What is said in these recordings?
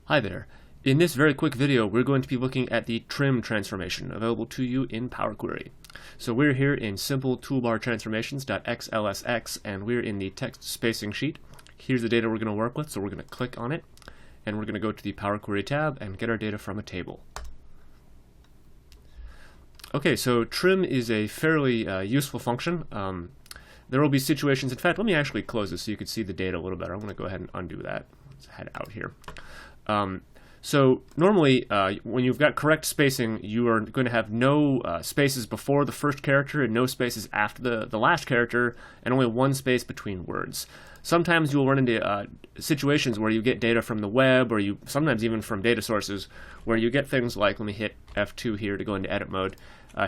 Hi there. In this very quick video, we're going to be looking at the trim transformation available to you in Power Query. So we're here in simple toolbar transformations.xlsx, and we're in the text spacing sheet. Here's the data we're going to work with, so we're going to click on it, and we're going to go to the Power Query tab and get our data from a table. Okay, so trim is a fairly useful function. There will be situations, in fact, let me actually close this so you can see the data a little better. I'm going to go ahead and undo that. Let's head out here. So normally, when you've got correct spacing, you are going to have no spaces before the first character and no spaces after the last character, and only one space between words. Sometimes you'll run into situations where you get data from the web, or sometimes even from data sources, where you get things like, let me hit F2 here to go into edit mode.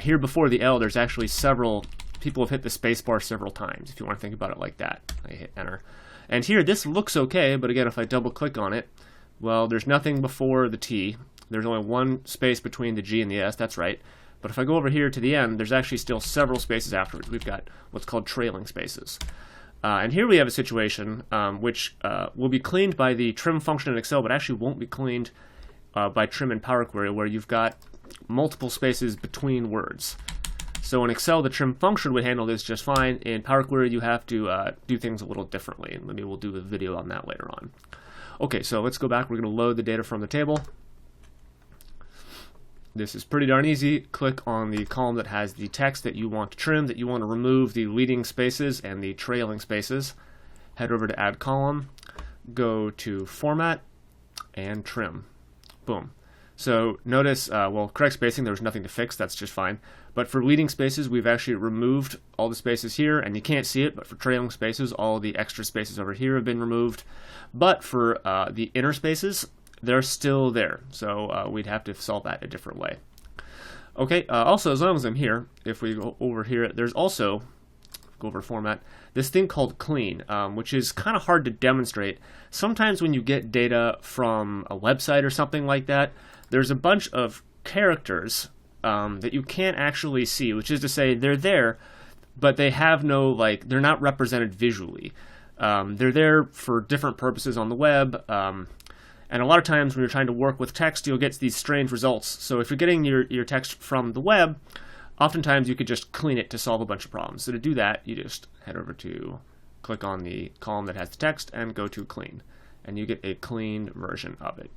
Here before the L, there's actually several people have hit the spacebar several times, if you want to think about it like that. I hit enter. And here, this looks okay, but again, if I double click on it, well, there's nothing before the T. There's only one space between the G and the S, that's right. But if I go over here to the end, there's actually still several spaces afterwards. We've got what's called trailing spaces. And here we have a situation which will be cleaned by the trim function in Excel, but actually won't be cleaned by trim in Power Query, where you've got multiple spaces between words. So in Excel, the trim function would handle this just fine. In Power Query, you have to do things a little differently, and maybe we'll do a video on that later on. Okay, so let's go back. We're going to load the data from the table. This is pretty darn easy. Click on the column that has the text that you want to trim, that you want to remove the leading spaces and the trailing spaces. Head over to Add Column, go to Format, and Trim. Boom. So notice, well, correct spacing, there was nothing to fix. That's just fine. But for leading spaces, we've actually removed all the spaces here, and you can't see it, but for trailing spaces, all the extra spaces over here have been removed. But for the inner spaces, they're still there. So we'd have to solve that a different way. Okay, also, as long as I'm here, if we go over here, there's also, go over to Format, this thing called Clean, which is kind of hard to demonstrate. Sometimes when you get data from a website or something like that, there's a bunch of characters that you can't actually see, which is to say they're there, but they have no, they're not represented visually. They're there for different purposes on the web, and a lot of times when you're trying to work with text, you'll get these strange results. So if you're getting your text from the web, oftentimes you could just clean it to solve a bunch of problems. So to do that, you just head over to, click on the column that has the text and go to Clean, and you get a clean version of it.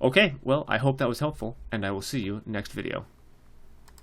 Okay, well, I hope that was helpful, and I will see you next video.